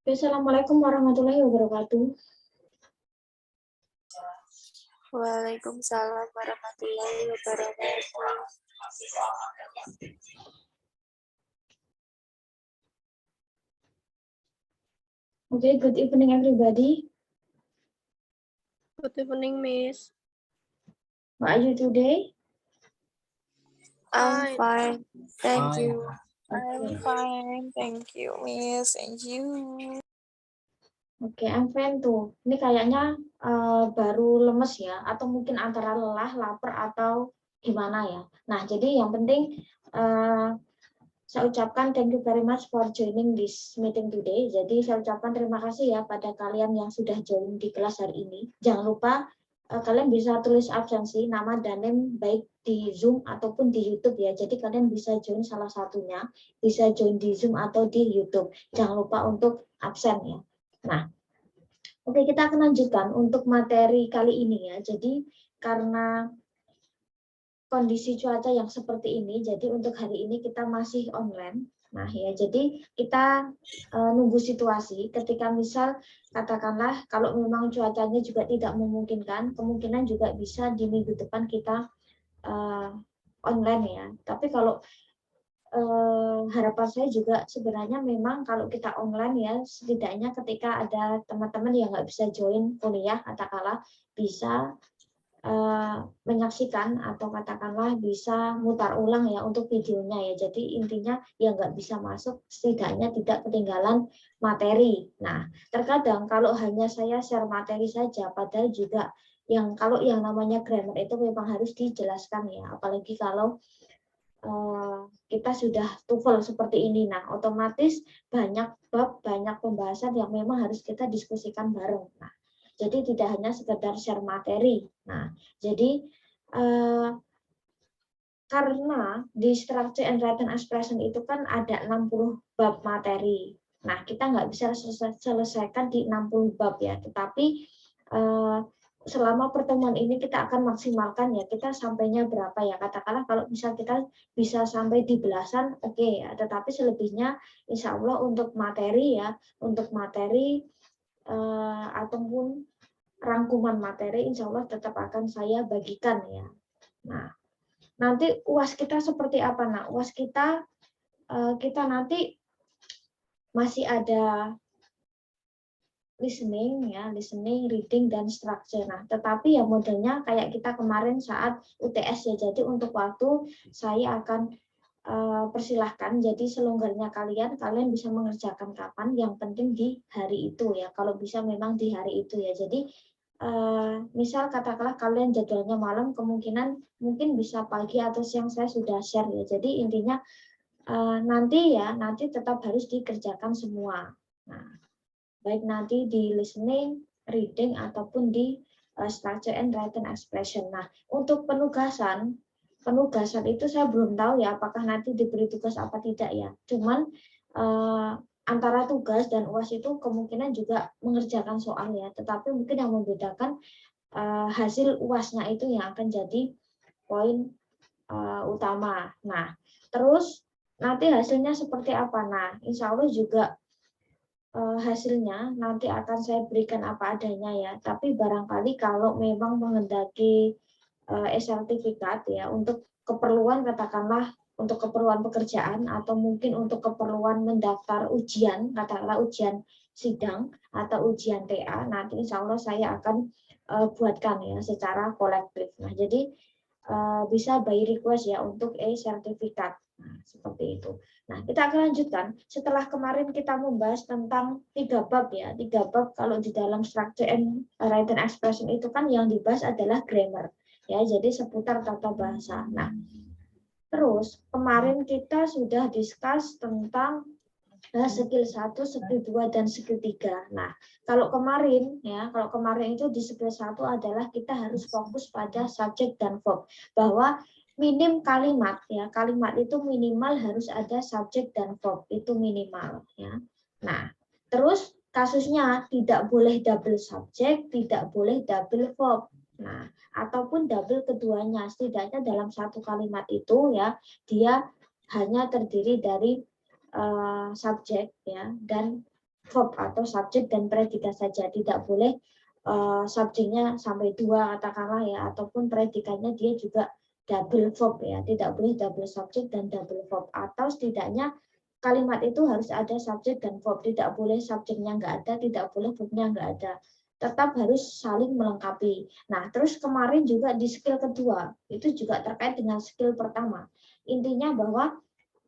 Assalamualaikum warahmatullahi wabarakatuh. Waalaikumsalam warahmatullahi wabarakatuh. Okay, good evening everybody. Good evening, Miss. How are you today? I'm fine. Thank you. Okay. I'm fine. Thank you, Miss. And you? Oke, I'm fine tuh. Ini kayaknya baru lemes ya, atau mungkin antara lelah, lapar, atau gimana ya. Nah, jadi yang penting saya ucapkan thank you very much for joining this meeting today. Jadi saya ucapkan terima kasih ya pada kalian yang sudah join di kelas hari ini. Jangan lupa kalian bisa tulis absensi, nama dan name baik di Zoom ataupun di YouTube ya. Jadi kalian bisa join salah satunya, bisa join di Zoom atau di YouTube. Jangan lupa untuk absen ya. Nah, oke, kita akan lanjutkan untuk materi kali ini ya. Jadi karena kondisi cuaca yang seperti ini, jadi untuk hari ini kita masih online. Nah ya, jadi kita nunggu situasi. Ketika misal katakanlah kalau memang cuacanya juga tidak memungkinkan, kemungkinan juga bisa di minggu depan kita online ya. Tapi kalau harapan saya juga sebenarnya memang kalau kita online ya, setidaknya ketika ada teman-teman yang nggak bisa join kuliah, katakanlah bisa menyaksikan atau katakanlah bisa mutar ulang ya untuk videonya ya. Jadi intinya yang nggak bisa masuk setidaknya tidak ketinggalan materi. Nah, terkadang kalau hanya saya share materi saja, padahal juga kalau yang namanya grammar itu memang harus dijelaskan ya. Apalagi kalau kita sudah TOEFL seperti ini. Nah, otomatis banyak bab, banyak pembahasan yang memang harus kita diskusikan bareng. Nah, jadi tidak hanya sekedar share materi. Nah, jadi karena di structure and written expression itu kan ada 60 bab materi. Nah, kita nggak bisa selesaikan di 60 bab ya, tetapi selama pertemuan ini kita akan maksimalkan ya, kita sampainya berapa ya, katakanlah kalau misal kita bisa sampai di belasan, oke ya, tetapi selebihnya insya Allah untuk materi ya, untuk materi ataupun rangkuman materi insya Allah tetap akan saya bagikan ya. Nah, nanti UAS kita seperti apa? Nah, UAS kita nanti masih ada listening ya, listening, reading dan structure. Nah, tetapi ya modelnya kayak kita kemarin saat UTS ya. Jadi untuk waktu saya akan persilahkan. Jadi selonggarnya kalian bisa mengerjakan kapan. Yang penting di hari itu ya. Kalau bisa memang di hari itu ya. Jadi misal katakanlah kalian jadwalnya malam, kemungkinan mungkin bisa pagi atau siang saya sudah share ya. Jadi intinya nanti tetap harus dikerjakan semua. Nah, baik nanti di listening, reading ataupun di structure and written expression. Nah, untuk penugasan itu saya belum tahu ya apakah nanti diberi tugas apa tidak ya. Cuman antara tugas dan UAS itu kemungkinan juga mengerjakan soal ya, tetapi mungkin yang membedakan hasil UAS-nya itu yang akan jadi poin utama. Nah, terus nanti hasilnya seperti apa? Nah, insya Allah juga hasilnya nanti akan saya berikan apa adanya ya. Tapi barangkali kalau memang menghendaki sertifikat ya untuk keperluan katakanlah untuk keperluan pekerjaan atau mungkin untuk keperluan mendaftar ujian, katakanlah ujian sidang atau ujian TA, nanti insya Allah saya akan buatkan ya secara kolektif. Nah, jadi bisa by request ya untuk sertifikat. Nah, seperti itu. Nah, kita akan lanjutkan. Setelah kemarin kita membahas tentang 3 bab ya. 3 bab kalau di dalam structure and written expression itu kan yang dibahas adalah grammar. Ya, jadi seputar tata bahasa. Nah, terus kemarin kita sudah discuss tentang skill 1, skill 2 dan skill 3. Nah, kalau kemarin itu di skill 1 adalah kita harus fokus pada subjek dan verb, bahwa minim kalimat ya, kalimat itu minimal harus ada subjek dan verb, itu minimal ya. Nah, terus kasusnya tidak boleh double subjek, tidak boleh double verb. Nah, ataupun double keduanya, setidaknya dalam satu kalimat itu ya, dia hanya terdiri dari subjek ya dan verb atau subjek dan predikat saja, tidak boleh subjeknya sampai 2 katakanlah ya, ataupun predikatnya dia juga double verb ya, tidak boleh double subjek dan double verb, atau setidaknya kalimat itu harus ada subjek dan verb, tidak boleh subjeknya nggak ada, tidak boleh verbnya nggak ada, tetap harus saling melengkapi. Nah, terus kemarin juga di skill kedua itu juga terkait dengan skill pertama, intinya bahwa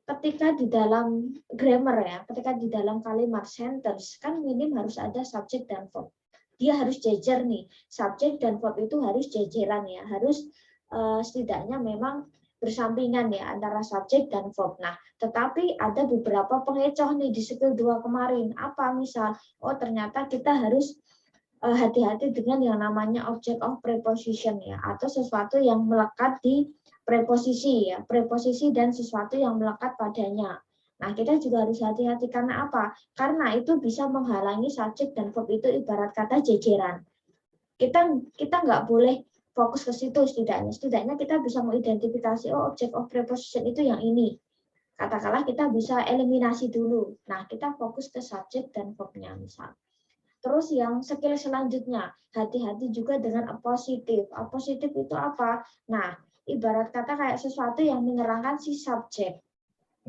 ketika di dalam grammar ya, ketika di dalam kalimat sentence kan minim harus ada subjek dan verb. Dia harus jejer nih, subjek dan verb itu harus jejeran ya, harus setidaknya memang bersampingan ya antara subjek dan verb. Nah, tetapi ada beberapa pengecoh nih di skill 2 kemarin. Apa misal, oh ternyata kita harus hati-hati dengan yang namanya object of preposition ya, atau sesuatu yang melekat di preposisi ya, preposisi dan sesuatu yang melekat padanya. Nah, kita juga harus hati-hati karena apa? Karena itu bisa menghalangi subjek dan verb itu ibarat kata jejeran. Kita nggak boleh fokus ke situ setidaknya. Setidaknya kita bisa mengidentifikasi oh object of preposition itu yang ini. Katakanlah kita bisa eliminasi dulu. Nah, kita fokus ke subjek dan verb-nya misal. Terus yang skill selanjutnya, hati-hati juga dengan appositif. Appositif itu apa? Nah, ibarat kata kayak sesuatu yang menyerangkan si subjek.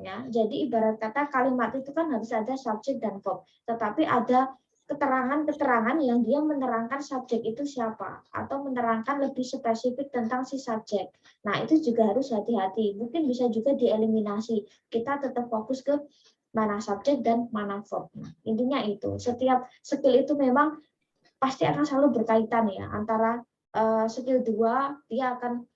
Ya, jadi ibarat kata kalimat itu kan harus ada subjek dan verb, tetapi ada keterangan-keterangan yang dia menerangkan subjek itu siapa atau menerangkan lebih spesifik tentang si subjek. Nah, itu juga harus hati-hati. Mungkin bisa juga dieliminasi. Kita tetap fokus ke mana subjek dan mana verb. Nah, intinya itu. Setiap skill itu memang pasti akan selalu berkaitan ya antara skill 2 dia akan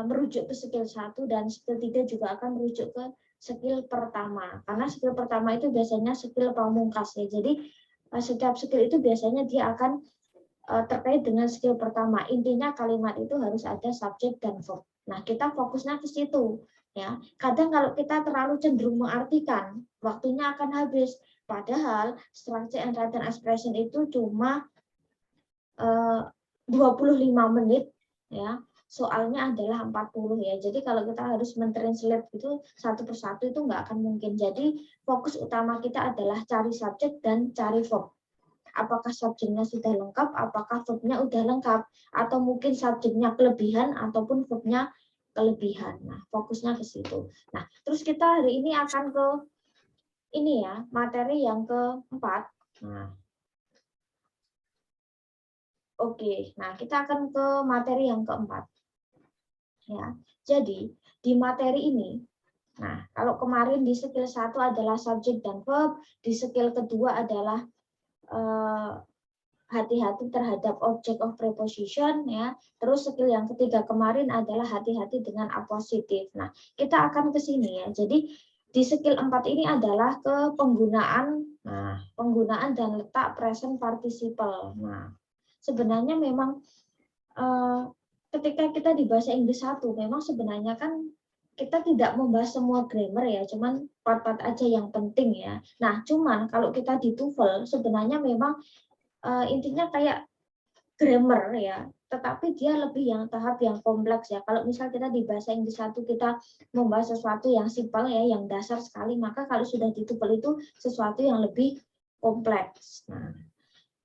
merujuk ke skill 1 dan skill 3 juga akan merujuk ke skill pertama. Karena skill pertama itu biasanya skill pamungkas ya. Jadi setiap skill itu biasanya dia akan terkait dengan skill pertama. Intinya kalimat itu harus ada subjek dan verb. Nah, kita fokusnya ke situ ya. Kadang kalau kita terlalu cenderung mengartikan, waktunya akan habis. Padahal structure and written expression itu cuma 25 menit ya. Soalnya adalah 40 ya. Jadi kalau kita harus mentranslate itu satu persatu itu nggak akan mungkin. Jadi fokus utama kita adalah cari subjek dan cari verb. Apakah subjeknya sudah lengkap, apakah verbnya udah lengkap, atau mungkin subjeknya kelebihan ataupun verbnya kelebihan. Nah, fokusnya ke situ. Nah, terus kita hari ini akan ke ini ya, materi yang keempat. Nah, oke. Nah, kita akan ke materi yang keempat. Ya, jadi di materi ini, nah kalau kemarin di skill 1 adalah subjek dan verb, di skill kedua adalah hati-hati terhadap object of preposition ya. Terus skill yang ketiga kemarin adalah hati-hati dengan appositif. Nah, kita akan ke sini ya. Jadi di skill 4 ini adalah ke penggunaan dan letak present participle. Nah, sebenarnya memang ketika kita di bahasa Inggris 1, memang sebenarnya kan kita tidak membahas semua grammar ya, cuman part-part aja yang penting ya. Nah, cuman kalau kita di TOEFL sebenarnya memang intinya kayak grammar ya, tetapi dia lebih yang tahap yang kompleks ya. Kalau misal kita di bahasa Inggris 1 kita membahas sesuatu yang simpel ya, yang dasar sekali, maka kalau sudah di TOEFL itu sesuatu yang lebih kompleks. Nah,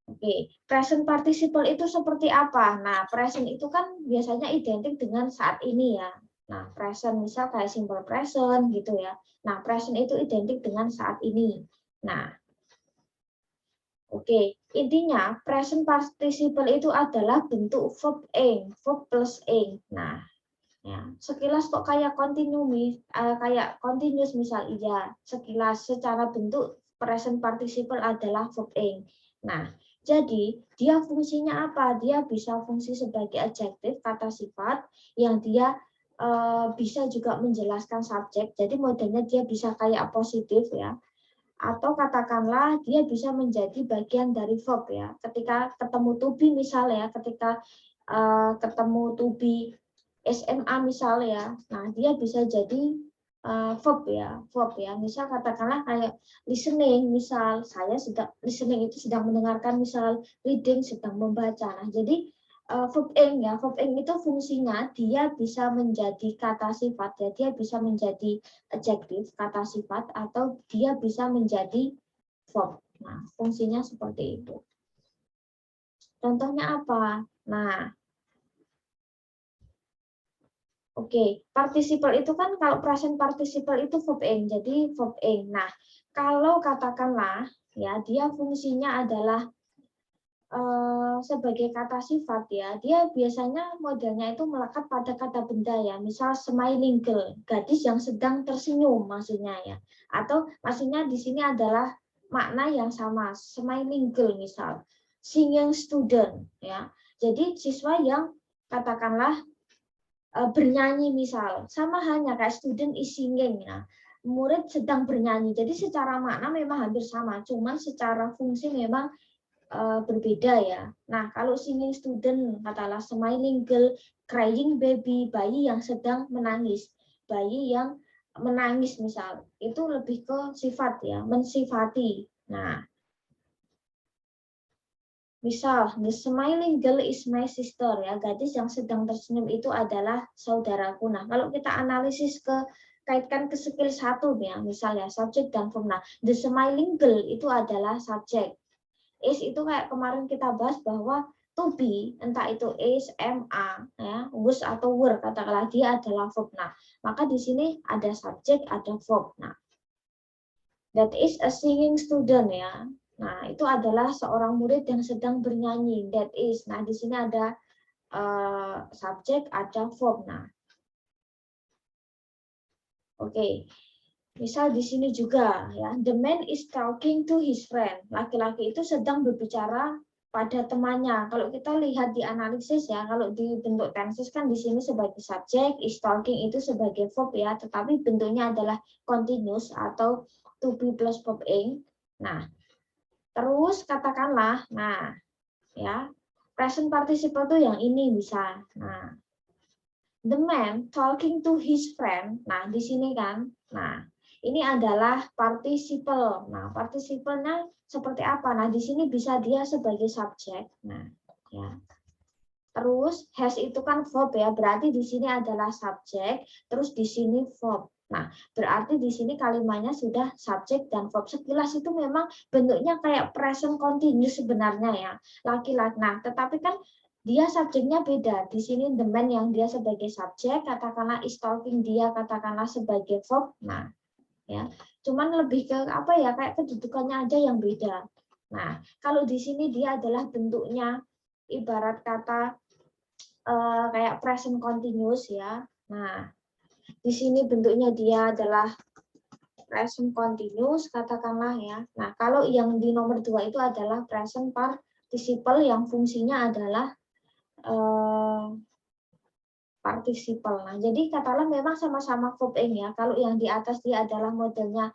oke, present participle itu seperti apa? Nah, present itu kan biasanya identik dengan saat ini ya. Nah, present misal kayak simple present gitu ya. Nah, present itu identik dengan saat ini. Nah, oke, intinya present participle itu adalah bentuk verb ing, verb plus ing. Nah, ya, sekilas kok kayak continuous misal iya, sekilas secara bentuk present participle adalah verb ing. Nah, jadi dia fungsinya apa? Dia bisa fungsi sebagai adjektif kata sifat yang dia bisa juga menjelaskan subjek. Jadi modelnya dia bisa kayak positif ya. Atau katakanlah dia bisa menjadi bagian dari verb ya. Ketika ketemu to be misalnya, ketika ketemu to be SMA misalnya, nah dia bisa jadi verb ya. Misal katakanlah kayak listening, misal saya sedang listening itu sedang mendengarkan, misal reading sedang membaca. Nah, jadi verb ing itu fungsinya dia bisa menjadi kata sifat ya, dia bisa menjadi adjektif kata sifat atau dia bisa menjadi verb. Nah, fungsinya seperti itu. Contohnya apa? Nah, oke, participle itu kan kalau present participle itu verb ing, jadi verb ing. Nah, kalau katakanlah ya dia fungsinya adalah sebagai kata sifat ya, dia biasanya modelnya itu melekat pada kata benda ya, misal smiling girl, gadis yang sedang tersenyum maksudnya ya, atau maksudnya di sini adalah makna yang sama, smiling girl misal, singing student ya, jadi siswa yang katakanlah bernyanyi misal, sama halnya kayak student is singing ya, murid sedang bernyanyi, jadi secara makna memang hampir sama, cuman secara fungsi memang berbeda ya. Nah, kalau singing student katakanlah smiling girl, crying baby, bayi yang sedang menangis, bayi yang menangis misal, itu lebih ke sifat ya, mensifati. Nah, misal the smiling girl is my sister ya, gadis yang sedang tersenyum itu adalah saudaraku. Nah, kalau kita analisis ke kaitkan ke skill 1 ya, misalnya subjek dan verb. Nah, the smiling girl itu adalah subjek. Is itu kayak kemarin kita bahas bahwa to be, entah itu is, am, ya, was atau were, katakanlah dia adalah verb. Nah, maka di sini ada subjek, ada verb. Nah, that is a singing student ya. Nah, itu adalah seorang murid yang sedang bernyanyi. That is. Nah, di sini ada subjek, ada verb. Nah, oke. Misal di sini juga ya, the man is talking to his friend. Laki-laki itu sedang berbicara pada temannya. Kalau kita lihat di analisis ya, kalau di bentuk tenses kan di sini sebagai subjek, is talking itu sebagai verb ya, tetapi bentuknya adalah continuous atau to be plus verb ing. Nah, terus katakanlah, nah ya, present participle tuh yang ini bisa. Nah, the man talking to his friend. Nah, di sini kan. Nah, ini adalah participle. Nah, participle-nya seperti apa? Nah, di sini bisa dia sebagai subjek. Nah, ya. Terus has itu kan verb ya, berarti di sini adalah subjek, terus di sini verb. Nah, berarti di sini kalimatnya sudah subjek dan verb. Sekilas itu memang bentuknya kayak present continuous sebenarnya ya, laki-laki. Nah, tetapi kan dia subjeknya beda. Di sini the man yang dia sebagai subjek, katakanlah is talking dia katakanlah sebagai verb. Nah, ya. Cuman lebih ke apa ya, kayak kedudukannya aja yang beda. Nah, kalau di sini dia adalah bentuknya ibarat kata kayak present continuous ya. Nah, di sini bentuknya dia adalah present continuous katakanlah ya. Nah, kalau yang di nomor 2 itu adalah present participle yang fungsinya adalah participle. Nah, jadi katakanlah memang sama-sama verb ing ya. Kalau yang di atas dia adalah modelnya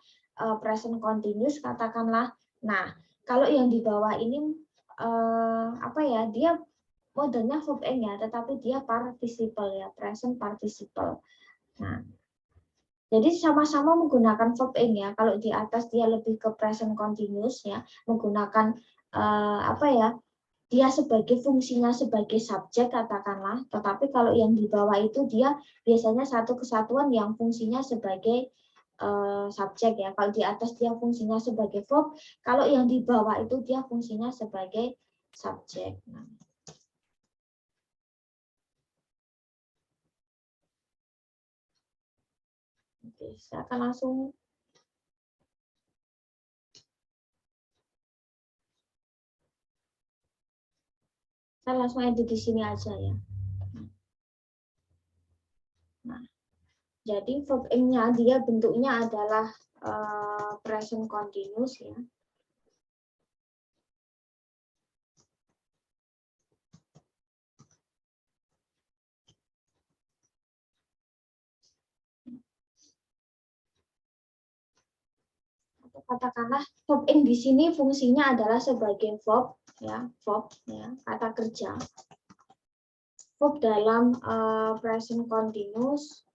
present continuous katakanlah. Nah, kalau yang di bawah ini apa ya? Dia modelnya verb ing ya, tetapi dia participle ya, present participle. Nah, jadi sama-sama menggunakan verb ing ya. Kalau di atas dia lebih ke present continuous ya, menggunakan apa ya? Dia sebagai fungsinya sebagai subjek katakanlah, tetapi kalau yang di bawah itu dia biasanya satu kesatuan yang fungsinya sebagai subjek ya. Kalau di atas dia fungsinya sebagai verb, kalau yang di bawah itu dia fungsinya sebagai subjek. Nah. Oke, saya akan langsung edit di sini aja ya. Nah, jadi verb ing-nya dia bentuknya adalah present continuous ya. Katakanlah verb ing di sini fungsinya adalah sebagai verb ya, kata kerja. Verb dalam present continuous.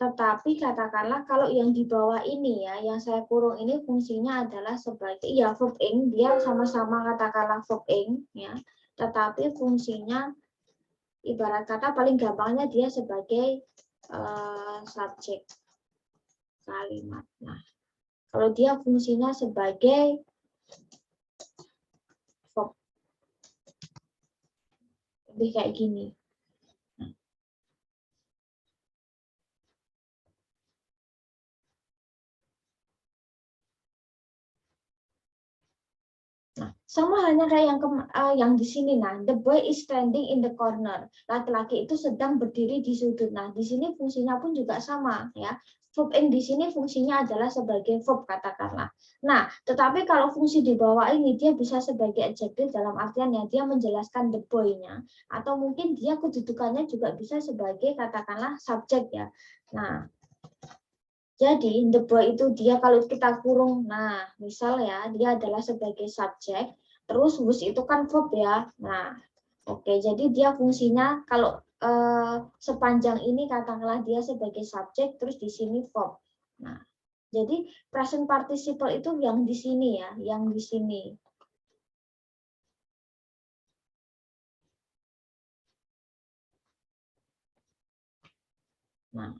Tetapi katakanlah kalau yang di bawah ini ya, yang saya kurung ini fungsinya adalah sebagai ya verb ing, dia sama-sama katakanlah verb ing ya, tetapi fungsinya ibarat kata paling gampangnya dia sebagai subjek kalimat. Nah, Kalau dia fungsinya sebagai verb, lebih kayak gini. Nah, sama halnya kayak yang di sini. Nah, the boy is standing in the corner. Laki-laki itu sedang berdiri di sudut. Nah, di sini fungsinya pun juga sama, ya. Verb in di sini fungsinya adalah sebagai verb, katakanlah. Nah, tetapi kalau fungsi di bawah ini dia bisa sebagai adjektif dalam artian yang dia menjelaskan the boy-nya, atau mungkin dia kedudukannya juga bisa sebagai katakanlah subjek, ya. Nah, jadi the boy itu dia kalau kita kurung, nah misal ya dia adalah sebagai subjek, terus was itu kan verb ya. Nah, oke, jadi dia fungsinya kalau sepanjang ini katakanlah dia sebagai subjek, terus di sini verb. Nah, jadi present participle itu yang di sini ya, yang di sini. Nah,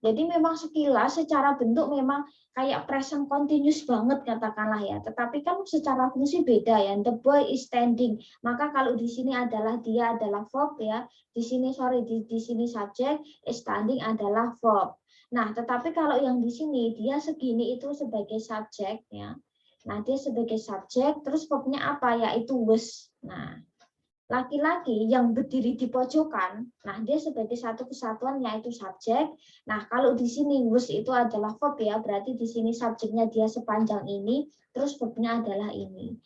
jadi memang sekilas secara bentuk memang kayak present continuous banget katakanlah ya. Tetapi kan secara fungsi beda ya. The boy is standing. Maka kalau di sini adalah dia adalah verb ya. Di sini di sini subjek, standing adalah verb. Nah, tetapi kalau yang di sini dia segini itu sebagai subjek ya. Nah, dia sebagai subjek terus verbnya apa? Yaitu was. Nah, laki-laki yang berdiri di pojokan, nah dia sebagai satu kesatuan yaitu subjek. Nah, kalau di sini was itu adalah verb ya, berarti di sini subjeknya dia sepanjang ini, terus verbnya adalah ini.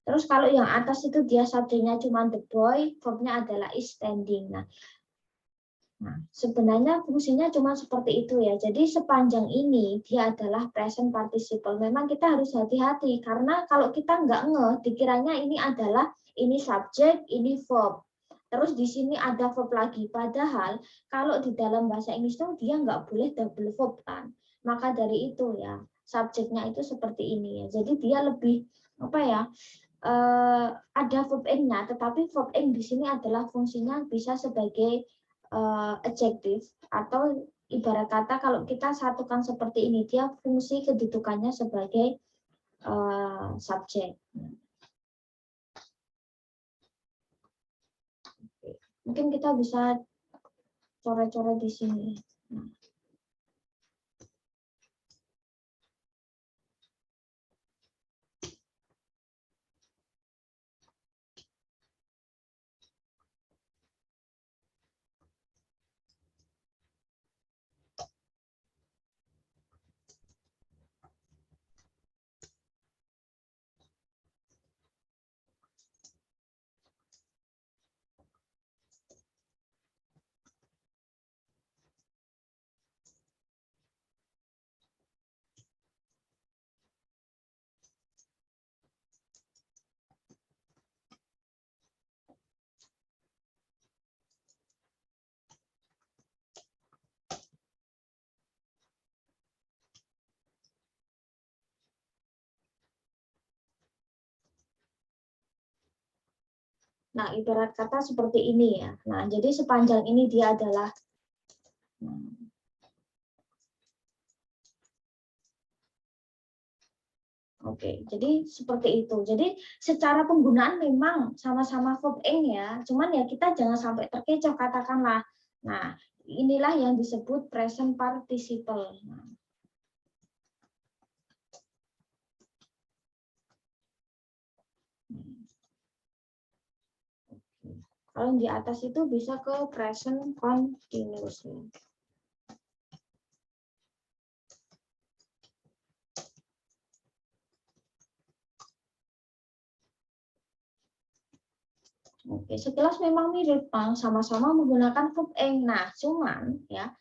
Terus kalau yang atas itu dia subjeknya cuma the boy, verbnya adalah is standing. Nah, sebenarnya fungsinya cuma seperti itu ya. Jadi sepanjang ini dia adalah present participle. Memang kita harus hati-hati karena kalau kita nggak ngeh, dikiranya ini adalah ini subjek, ini verb. Terus di sini ada verb lagi. Padahal kalau di dalam bahasa Inggris itu dia nggak boleh double verb kan. Maka dari itu ya subjeknya itu seperti ini ya. Jadi dia lebih apa ya? Ada verb in-nya, tetapi verb in di sini adalah fungsinya bisa sebagai adjektif atau ibarat kata kalau kita satukan seperti ini dia fungsi kedudukannya sebagai subjek. Mungkin kita bisa coret-coret di sini. Nah, ibarat kata seperti ini ya. Nah, jadi sepanjang ini dia adalah Oke, jadi seperti itu. Jadi secara penggunaan memang sama-sama verb ing ya, cuman ya kita jangan sampai terkecoh katakanlah. Nah, inilah yang disebut present participle. Nah, kalau di atas itu bisa ke present continuous. Oke, sekilas memang mirip, sama-sama menggunakan verb ing. Nah, cuman ya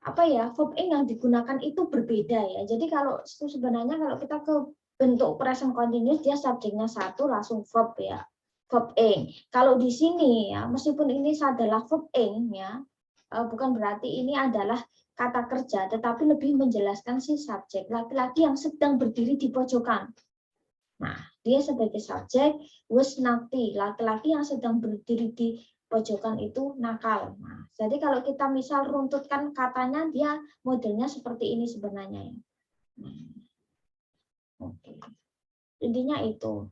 apa ya verb ing yang digunakan itu berbeda ya. Jadi kalau sebenarnya kalau kita ke bentuk present continuous dia subjeknya satu langsung verb ya. Verb ing. Kalau di sini ya meskipun ini adalah verb ing ya, bukan berarti ini adalah kata kerja, tetapi lebih menjelaskan si subjek laki-laki yang sedang berdiri di pojokan. Nah, dia sebagai subjek was naughty, laki-laki yang sedang berdiri di pojokan itu nakal. Nah, jadi kalau kita misal runtutkan katanya dia modelnya seperti ini sebenarnya ya. Oke. Intinya itu.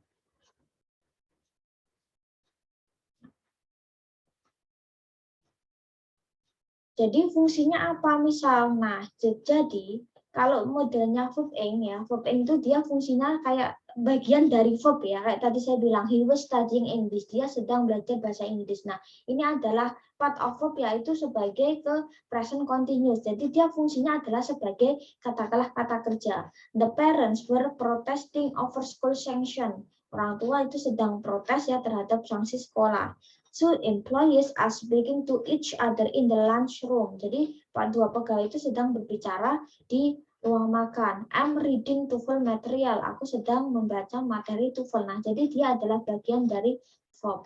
Jadi fungsinya apa misal? Nah, jadi kalau modelnya verb ing ya, verb ing itu dia fungsinya kayak bagian dari verb ya. Kayak tadi saya bilang he was studying English, dia sedang belajar bahasa Inggris. Nah, ini adalah part of verb yaitu sebagai ke present continuous. Jadi dia fungsinya adalah sebagai katakanlah kata kerja. The parents were protesting over school sanction. Orang tua itu sedang protes ya terhadap sanksi sekolah. So employees are speaking to each other in the lunchroom. Jadi dua pegawai itu sedang berbicara di ruang makan. I'm reading TOEFL material. Aku sedang membaca materi TOEFL. Nah, jadi dia adalah bagian dari verb.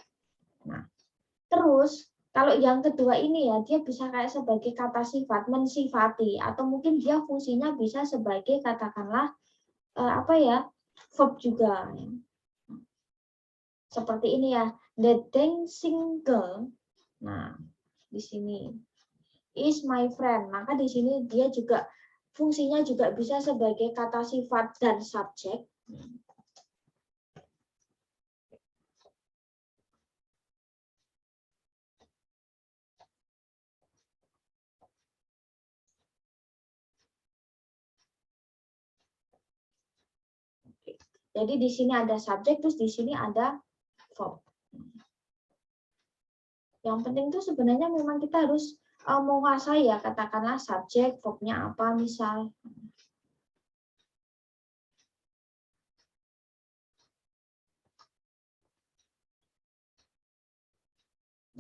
Nah, terus kalau yang kedua ini ya, dia bisa kayak sebagai kata sifat, mensifati, atau mungkin dia fungsinya bisa sebagai katakanlah verb juga. Seperti ini ya, the dancing girl. Nah, di sini is my friend. Maka di sini dia juga fungsinya juga bisa sebagai kata sifat dan subjek. Jadi di sini ada subjek, terus di sini ada verb. Yang penting itu sebenarnya memang kita harus menguasai ya, katakanlah subjek, verbnya apa misal.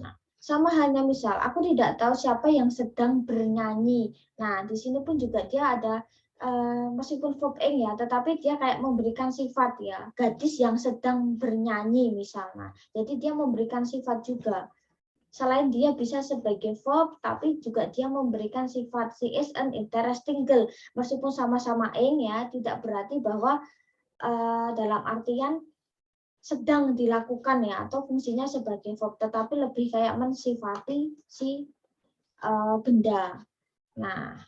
Nah, sama halnya misal, aku tidak tahu siapa yang sedang bernyanyi. Nah, di sini pun juga dia ada meskipun verb ing ya, tetapi dia kayak memberikan sifat ya, gadis yang sedang bernyanyi misalnya. Jadi dia memberikan sifat juga. Selain dia bisa sebagai verb, tapi juga dia memberikan sifat. She is an interesting girl. Meskipun sama-sama ing ya, tidak berarti bahwa dalam artian sedang dilakukan ya, atau fungsinya sebagai verb, tetapi lebih kayak mensifati si benda. Nah,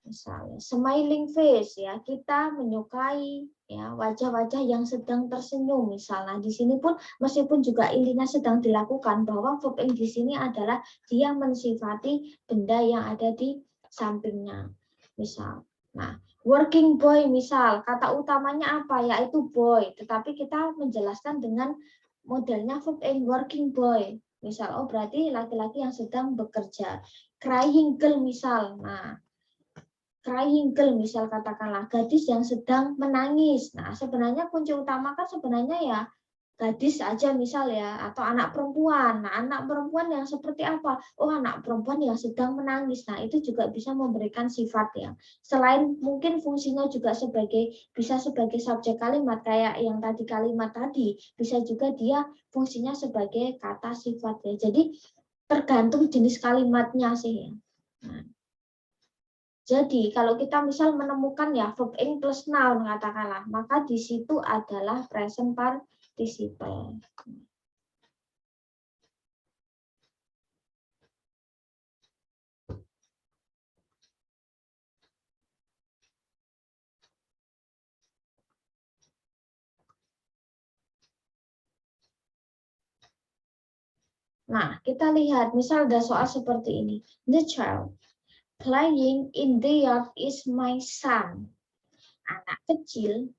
misalnya smiling face ya, kita menyukai ya wajah-wajah yang sedang tersenyum misalnya. Di sini pun meskipun juga intinya sedang dilakukan, bahwa verb ing di sini adalah dia mensifati benda yang ada di sampingnya. Misal. Nah, working boy misal, kata utamanya apa? Yaitu boy, tetapi kita menjelaskan dengan modelnya verb ing working boy. Misal, oh berarti laki-laki yang sedang bekerja. Crying girl misal. Nah, crying girl misal katakanlah gadis yang sedang menangis. Nah, sebenarnya kunci utama kan sebenarnya ya gadis aja misal ya, atau anak perempuan. Nah, anak perempuan yang seperti apa? Oh, anak perempuan yang sedang menangis. Nah, itu juga bisa memberikan sifat ya. Selain mungkin fungsinya juga bisa sebagai subjek kalimat kayak yang tadi kalimat tadi, bisa juga dia fungsinya sebagai kata sifat ya. Jadi tergantung jenis kalimatnya sih ya. Nah, jadi kalau kita misal menemukan ya verb ing plus noun katakanlah, maka di situ adalah present participle. Nah, kita lihat misal ada soal seperti ini. The child playing in the yard is my son. Anak kecil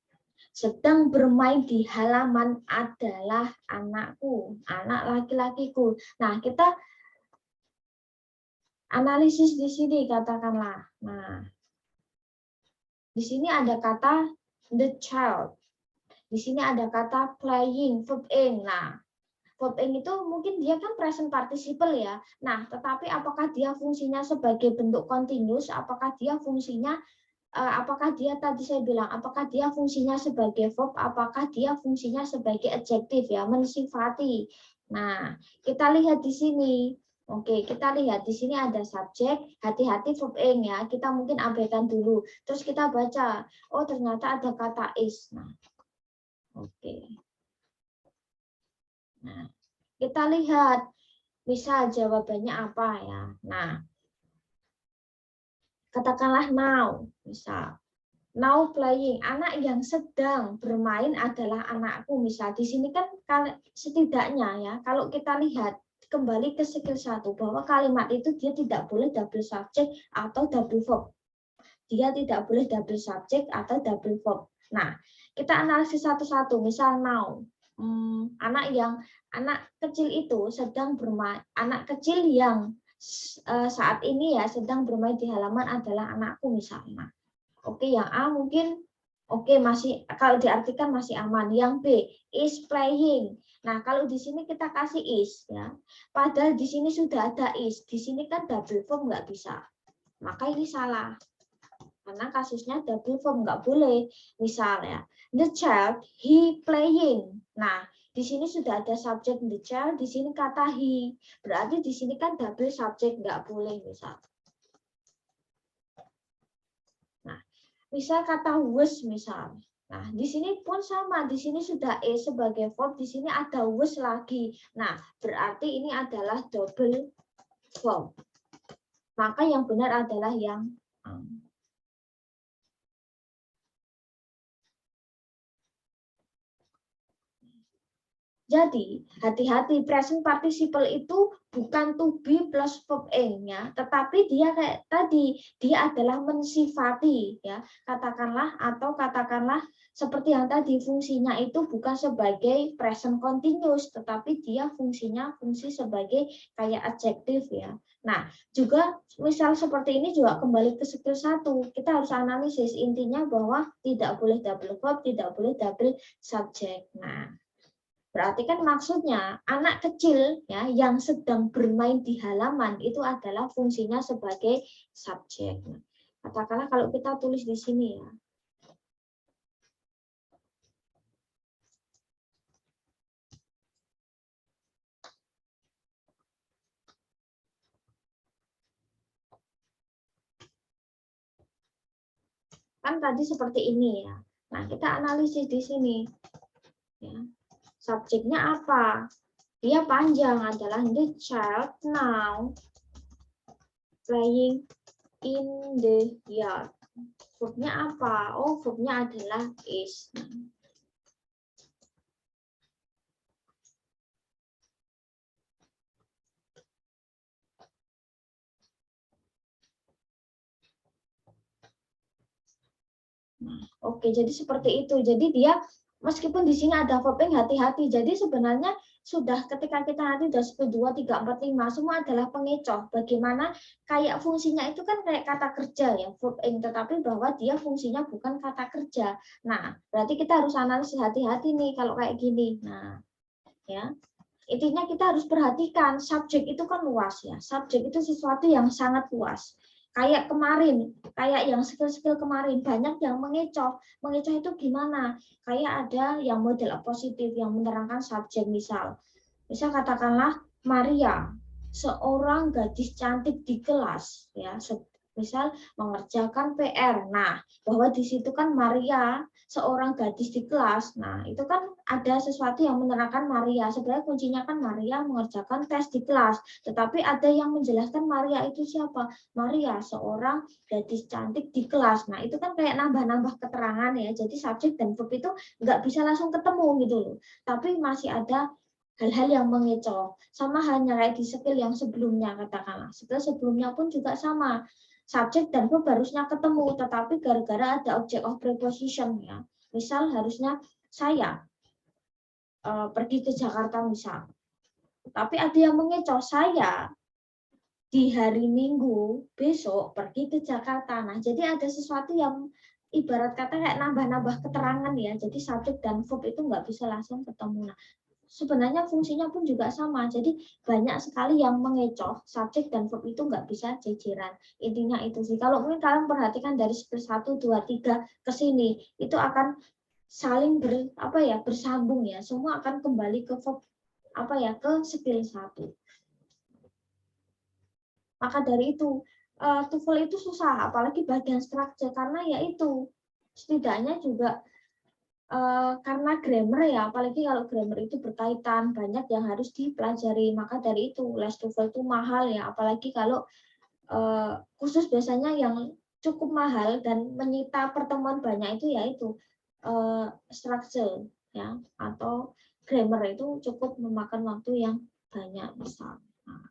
sedang bermain di halaman adalah anakku, anak laki-lakiku. Nah, kita analisis di sini katakanlah. Nah, di sini ada kata the child. Di sini ada kata playing, verb ing. Nah, verb ing itu mungkin dia kan present participle ya. Nah, tetapi apakah dia fungsinya sebagai bentuk continuous? Apakah dia fungsinya apakah dia tadi saya bilang, apakah dia fungsinya sebagai verb, apakah dia fungsinya sebagai adjektif ya, mensifati. Nah, kita lihat di sini. Oke, kita lihat di sini ada subjek, hati-hati verb ing ya. Kita mungkin abaikan dulu. Terus kita baca, oh ternyata ada kata is. Nah, oke. Nah, kita lihat misal jawabannya apa ya. Nah, katakanlah now, misal. now playing, anak yang sedang bermain adalah anakku. Misal di sini kan setidaknya ya, kalau kita lihat kembali ke skill 1 bahwa kalimat itu dia tidak boleh double subject atau double verb. Dia tidak boleh double subject atau double verb. Nah, kita analisis satu-satu. Misal now, anak kecil itu sedang bermain, anak kecil yang saat ini ya sedang bermain di halaman adalah anakku misalnya. Oke, yang A mungkin oke masih kalau diartikan masih aman. Yang B is playing. Nah, kalau di sini kita kasih is ya. Padahal di sini sudah ada is. Di sini kan double verb nggak bisa. Maka ini salah. Karena kasusnya double verb nggak boleh. Misalnya, the child he playing. Nah, di sini sudah ada subjek the child, di sini kata he. Berarti di sini kan double subjek nggak boleh misal. Misal kata was misal. Nah, di sini pun sama. Di sini sudah sebagai verb, di sini ada was lagi. Nah, berarti ini adalah double verb. Maka yang benar adalah yang Jadi, hati-hati, present participle itu bukan to be plus verb ing ya, tetapi dia kayak tadi, dia adalah mensifati ya. Katakanlah seperti yang tadi fungsinya itu bukan sebagai present continuous, tetapi dia fungsi sebagai kayak adjektif ya. Nah, juga misal seperti ini juga kembali ke skill 1. Kita harus analisis intinya bahwa tidak boleh double verb, tidak boleh double subject. Nah, berarti kan maksudnya anak kecil ya yang sedang bermain di halaman itu adalah fungsinya sebagai subjek. Katakanlah kalau kita tulis di sini ya. Kan tadi seperti ini ya. Nah, kita analisis di sini. Ya. Subjeknya apa? Dia panjang adalah the child now playing in the yard. Verbnya apa? Oh, verbnya adalah is. Oke, jadi seperti itu. Jadi dia meskipun di sini ada verb ing hati-hati. Jadi sebenarnya sudah ketika kita nanti udah 1, 2, 3, 4, 5 semua adalah pengecoh. Bagaimana kayak fungsinya itu kan kayak kata kerja ya, verb ing, tetapi bahwa dia fungsinya bukan kata kerja. Nah, berarti kita harus analisis hati-hati nih kalau kayak gini. Nah, ya. Intinya kita harus perhatikan subjek itu kan luas ya. Subjek itu sesuatu yang sangat luas. Kayak kemarin, kayak yang skill-skill kemarin banyak yang mengecoh. Mengecoh itu gimana? Kayak ada yang model positif yang menerangkan subjek misal. Misal katakanlah Maria, seorang gadis cantik di kelas ya. Misal mengerjakan PR. Nah, bahwa di situ kan Maria seorang gadis di kelas. Nah, itu kan ada sesuatu yang menerangkan Maria. Sebenarnya kuncinya kan Maria mengerjakan tes di kelas. Tetapi ada yang menjelaskan Maria itu siapa? Maria, seorang gadis cantik di kelas. Nah, itu kan kayak nambah-nambah keterangan ya. Jadi subjek dan verb itu nggak bisa langsung ketemu gitu loh. Tapi masih ada hal-hal yang mengecoh. Sama halnya kayak di skill yang sebelumnya katakanlah. Skill sebelumnya pun juga sama. Subjek dan verb harusnya ketemu, tetapi gara-gara ada object of preposition ya. Misal harusnya saya pergi ke Jakarta misal. Tapi ada yang mengecoh saya di hari Minggu besok pergi ke Jakarta. Nah, jadi ada sesuatu yang ibarat kata kayak nambah-nambah keterangan ya. Jadi subjek dan verb itu nggak bisa langsung ketemu. Nah, sebenarnya fungsinya pun juga sama. Jadi banyak sekali yang mengecoh subjek dan verb itu nggak bisa jejeran. Intinya itu sih. Kalau mungkin kalian perhatikan dari skill 1, 2, 3 ke sini, itu akan saling bersambung ya. Semua akan kembali ke verb ke skill 1. Maka dari itu TOEFL itu susah, apalagi bagian structure karena ya itu setidaknya juga karena grammar ya, apalagi kalau grammar itu berkaitan banyak yang harus dipelajari. Maka dari itu les TOEFL itu mahal ya, apalagi kalau khusus biasanya yang cukup mahal dan menyita pertemuan banyak itu yaitu structure ya atau grammar itu cukup memakan waktu yang banyak misal. Nah,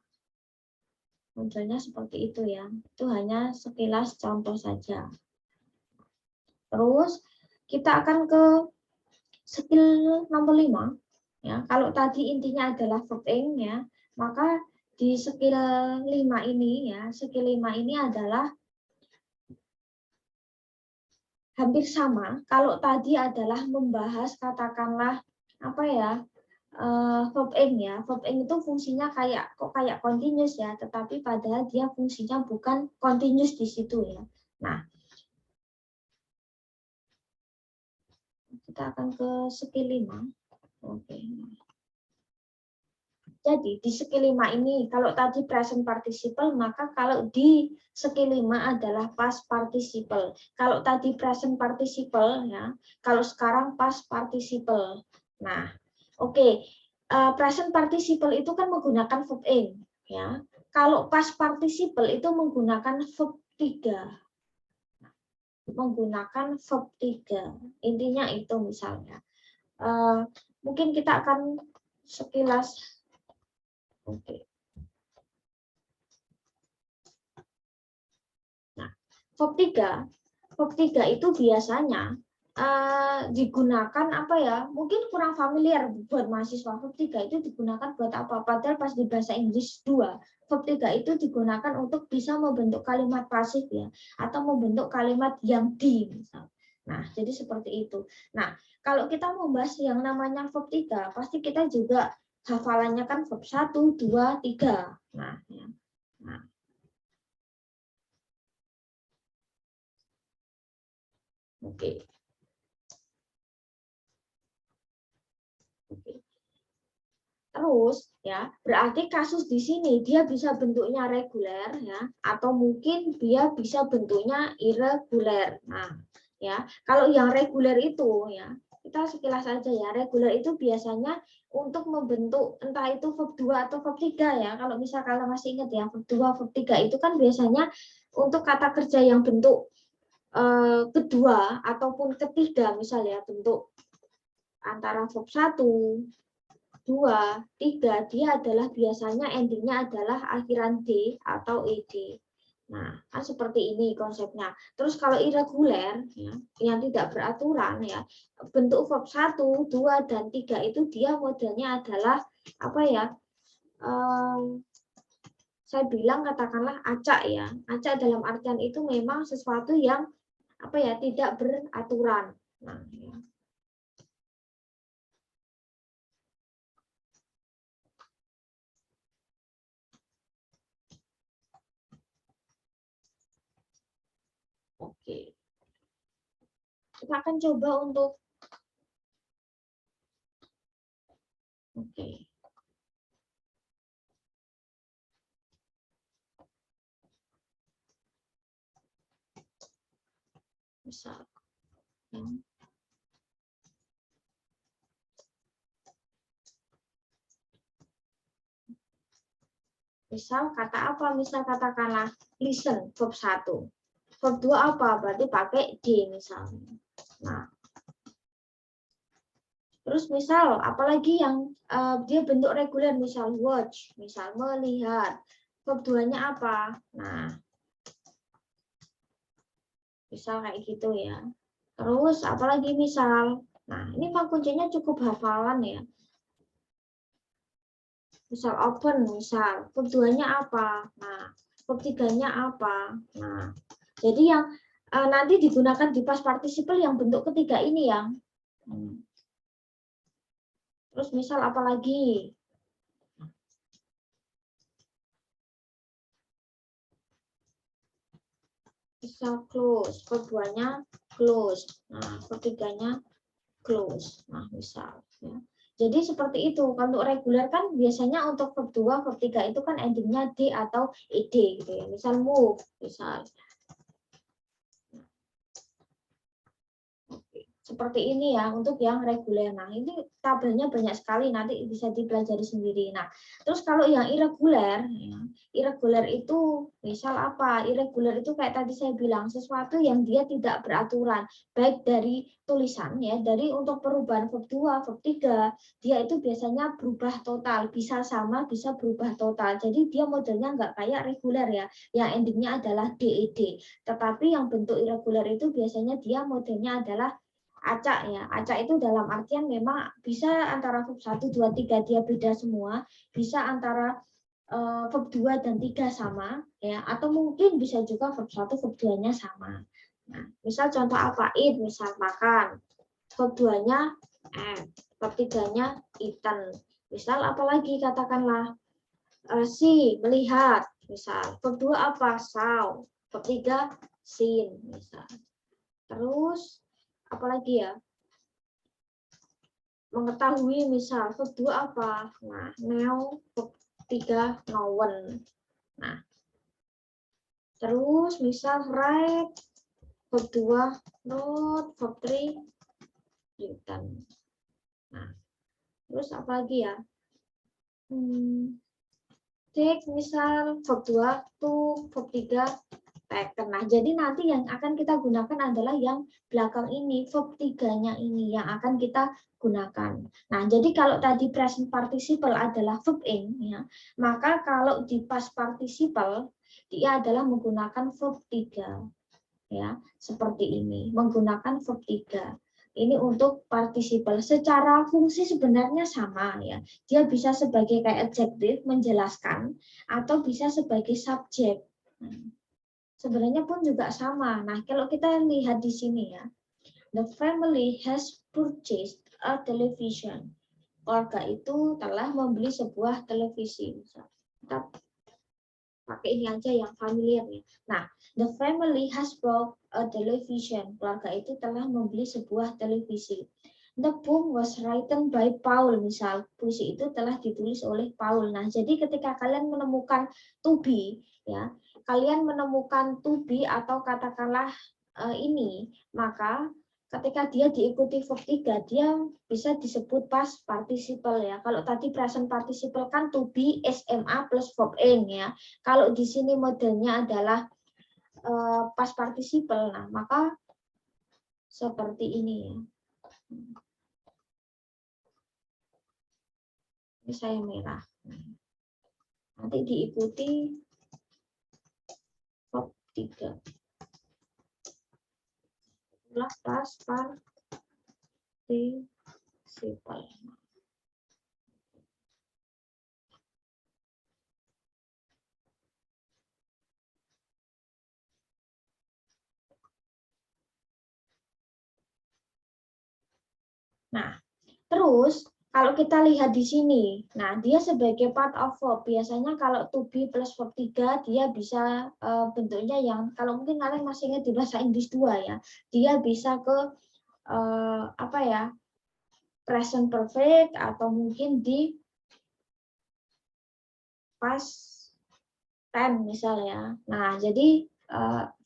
modelnya seperti itu ya. Itu hanya sekilas contoh saja. Terus kita akan ke skill nomor 5 ya. Kalau tadi intinya adalah verbing ya, maka di skill 5 ini ya, skill 5 ini adalah hampir sama. Kalau tadi adalah membahas katakanlah apa ya? Verbing ya. Verbing itu fungsinya kayak continuous ya, tetapi padahal dia fungsinya bukan continuous di situ ya. Nah, kita akan ke skill 5. Oke. Jadi di skill 5 ini kalau tadi present participle, maka kalau di skill 5 adalah past participle. Kalau tadi present participle ya, kalau sekarang past participle. Nah, oke. Present participle itu kan menggunakan verb ing ya. Kalau past participle itu menggunakan verb 3. Menggunakan verb 3. Intinya itu misalnya. Mungkin kita akan sekilas. Oke. Nah, verb 3 itu biasanya digunakan apa ya? Mungkin kurang familiar buat mahasiswa. Verb 3 itu digunakan buat apa? Padahal pas di bahasa Inggris 2, verb 3 itu digunakan untuk bisa membentuk kalimat pasif ya, atau membentuk kalimat yang di misal. Nah, jadi seperti itu. Nah, kalau kita membahas yang namanya verb 3, pasti kita juga hafalannya kan verb 1, 2, 3. Nah, ya. Nah, oke. Terus ya, berarti kasus di sini dia bisa bentuknya reguler ya, atau mungkin dia bisa bentuknya irregular. Nah, ya, kalau yang reguler itu ya, kita sekilas saja ya, reguler itu biasanya untuk membentuk entah itu verb 2 atau verb 3 ya. Kalau misal kalian masih ingat ya, verb 2, verb 3 itu kan biasanya untuk kata kerja yang bentuk kedua ataupun ketiga misalnya bentuk antara verb 1, 2, 3, dia adalah biasanya endingnya adalah akhiran D atau ED. Nah, kan seperti ini konsepnya. Terus kalau irregular, ya, yang tidak beraturan, ya, bentuk verb 1, 2, dan 3 itu dia modelnya adalah, apa ya, saya bilang katakanlah acak ya. Acak dalam artian itu memang sesuatu yang, apa ya, tidak beraturan. Nah, ya. Oke. Kita akan coba untuk oke. Misal. Ya. Misal kata apa? Misal katakanlah listen, verb 1. Verb 2 apa? Berarti pakai D misalnya. Nah, terus misal apalagi yang dia bentuk reguler, misal watch, misal melihat. Verb 2-nya apa? Nah, misal kayak gitu ya. Terus apalagi misal, nah ini memang kuncinya cukup hafalan ya. Misal open, misal verb 2-nya apa? Nah, verb 3-nya apa? Nah, jadi yang nanti digunakan di past participle yang bentuk ketiga ini yang. Terus misal apalagi? Misal close, verb 2-nya close. Nah, verb 3-nya close. Nah, misal ya. Jadi seperti itu. Kalau untuk reguler kan biasanya untuk verb 2, verb 3 itu kan endingnya D atau ED gitu ya. Misal move, misal. seperti ini ya untuk yang reguler. Nah, ini tabelnya banyak sekali, nanti bisa dipelajari sendiri. Nah, terus kalau yang irregular, ya, irregular itu misal apa? Irregular itu kayak tadi saya bilang, sesuatu yang dia tidak beraturan, baik dari tulisan ya, dari untuk perubahan verb 2, verb 3, dia itu biasanya berubah total, bisa sama, bisa berubah total. Jadi dia modelnya nggak kayak reguler ya, yang endingnya adalah DED. Tetapi yang bentuk irregular itu biasanya dia modelnya adalah acak ya. Acak itu dalam artian memang bisa antara verb 1, 2, 3 dia beda semua, bisa antara verb 2 dan 3 sama ya, atau mungkin bisa juga verb 1, verb 2-nya sama. Nah, misal contoh apa? Eat, misal makan. Verb 2-nya verb 3-nya eaten. Misal apalagi katakanlah see, melihat. Misal verb 2 apa? Saw. Verb 3 seen misal. Terus apalagi ya, mengetahui misal verb 2 apa, nah know, verb 3 known. Nah terus misal write, verb 2 note, verb 3 written. Nah terus apalagi ya, take misal verb 2 to, verb 3 taken. Nah, jadi nanti yang akan kita gunakan adalah yang belakang ini, verb 3-nya ini yang akan kita gunakan. Nah, jadi kalau tadi present participle adalah verb in, ya, maka kalau di past participle dia adalah menggunakan verb 3. Ya, seperti ini, menggunakan verb 3. Ini untuk participle. Secara fungsi sebenarnya sama ya. Dia bisa sebagai kayak adjective menjelaskan atau bisa sebagai subjek. Sebenarnya pun juga sama. Nah, kalau kita lihat di sini ya, the family has purchased a television. Keluarga itu telah membeli sebuah televisi. Kita pakai ini aja yang familiar ya. Nah, the family has bought a television. Keluarga itu telah membeli sebuah televisi. The poem was written by Paul. Misal, puisi itu telah ditulis oleh Paul. Nah, jadi ketika kalian menemukan to be, ya, kalian menemukan to be atau katakanlah ini, maka ketika dia diikuti verb 3, dia bisa disebut past participle ya. Kalau tadi present participle kan to be, SMA plus verb in ya. Kalau di sini modelnya adalah past participle, nah maka seperti ini ya. Ini saya merah. Nanti diikuti verb 3. Itulah past participle. Nah, terus kalau kita lihat di sini, nah dia sebagai part of verb, biasanya kalau to be plus verb 3, dia bisa bentuknya yang, kalau mungkin kalian masih ingat di bahasa Inggris 2 ya, dia bisa ke apa ya, present perfect atau mungkin di past tense misalnya. Nah, jadi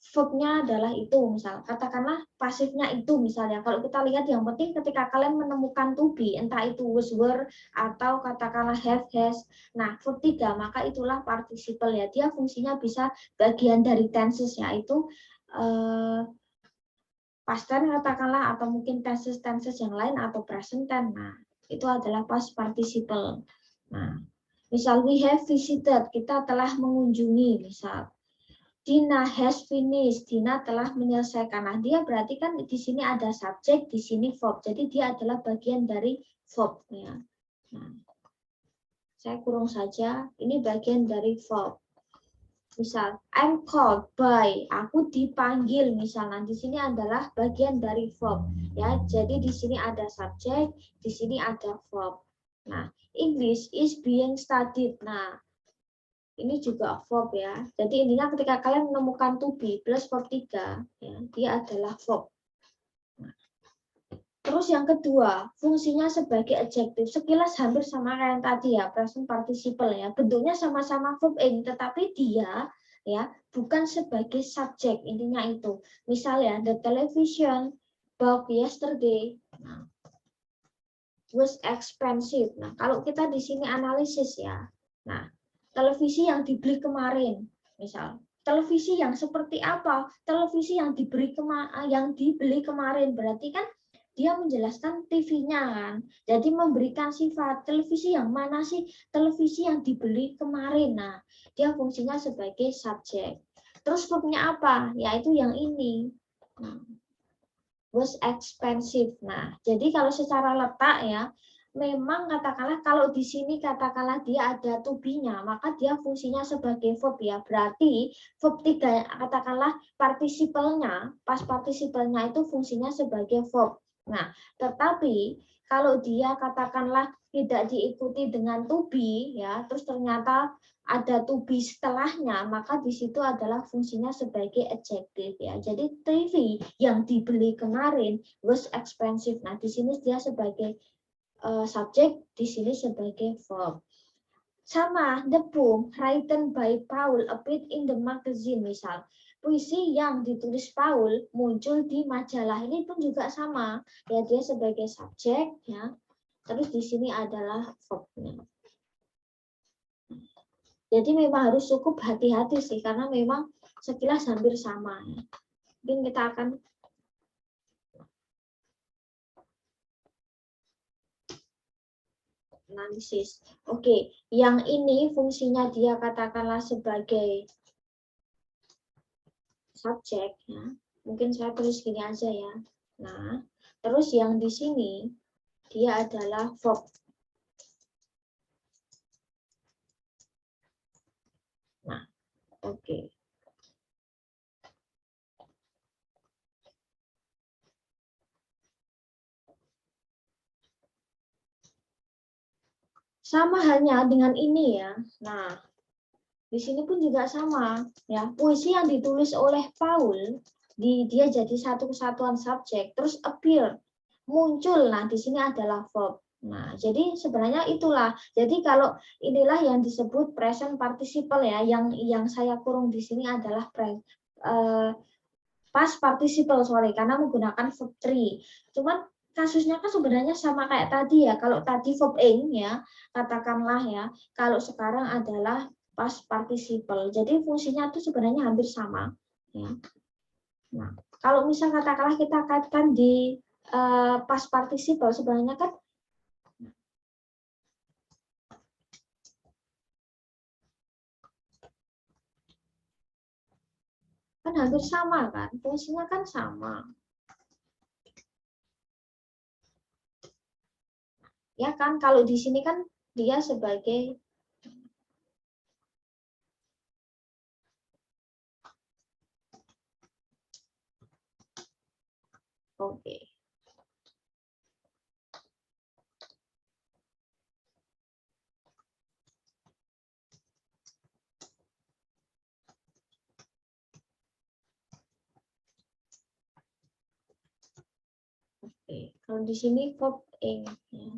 verb-nya adalah itu, misal katakanlah pasifnya itu misalnya. Kalau kita lihat yang penting ketika kalian menemukan to be, entah itu was, were, atau katakanlah have, has. Nah, verb 3 maka itulah participle ya. Dia fungsinya bisa bagian dari tenses yaitu past tense katakanlah, atau mungkin tenses yang lain atau present tense. Nah, itu adalah past participle. Nah, misal we have visited, kita telah mengunjungi misal. Dina has finished, Dina telah menyelesaikan. Nah, dia berarti kan di sini ada subjek, di sini verb. Jadi dia adalah bagian dari verb ya. Nah, saya kurung saja, ini bagian dari verb. Misal, I'm called by, aku dipanggil misalnya. Di sini adalah bagian dari verb ya. Jadi di sini ada subjek, di sini ada verb. Nah, English is being studied. Nah, ini juga verb ya. Jadi intinya ketika kalian menemukan to be plus verb 3, ya, dia adalah verb. Terus yang kedua, fungsinya sebagai adjective. Sekilas hampir sama kayak yang tadi ya, present participle ya. Bentuknya sama-sama verb in, tetapi dia ya bukan sebagai subjek, intinya itu. Misalnya the television bought yesterday. Nah, was expensive. Nah, kalau kita di sini analisis ya. Nah, televisi yang dibeli kemarin, misal televisi yang seperti apa? Televisi yang dibeli kemarin berarti kan dia menjelaskan TV-nya kan. Jadi memberikan sifat televisi yang mana sih? Televisi yang dibeli kemarin. Nah, dia fungsinya sebagai subjek. Terus verbnya apa? Yaitu yang ini. Nah, was expensive. Nah, jadi kalau secara letak ya, memang katakanlah kalau di sini katakanlah dia ada to be-nya, maka dia fungsinya sebagai verb ya. Berarti verb 3 katakanlah partisipalnya, past participalnya itu fungsinya sebagai verb. Nah, tetapi kalau dia katakanlah tidak diikuti dengan to be ya, terus ternyata ada to be setelahnya, maka di situ adalah fungsinya sebagai adjective ya. Jadi TV yang dibeli kemarin was expensive. Nah, di sini dia sebagai subjek, di sini sebagai verb. Sama the poem written by Paul appeared in the magazine, misal puisi yang ditulis Paul muncul di majalah, ini pun juga sama ya, dia sebagai subjek ya. Terus di sini adalah verbnya. Jadi memang harus cukup hati-hati sih, karena memang sekilas hampir sama. Mungkin kita akan analisis. Oke, yang ini fungsinya dia katakanlah sebagai subjek. Ya. Mungkin saya tulis gini aja ya. Nah, terus yang di sini dia adalah verb. Nah, oke. Sama halnya dengan ini ya. Nah, di sini pun juga sama ya. Puisi yang ditulis oleh Paul, dia jadi satu kesatuan subjek, terus appear, muncul. Nah, di sini adalah verb. Nah, jadi sebenarnya itulah. Jadi kalau inilah yang disebut present participle ya, yang saya kurung di sini adalah past participle, sorry, karena menggunakan verb 3. Cuman kasusnya kan sebenarnya sama kayak tadi ya. Kalau tadi verb ing ya, katakanlah ya, kalau sekarang adalah past participle. Jadi fungsinya itu sebenarnya hampir sama ya. Nah, kalau misal katakanlah kita kaitkan di past participle, sebenarnya kan hampir sama kan, fungsinya kan sama. Ya kan, kalau di sini kan dia sebagai oke. Oke, kalau di sini verb ing ya.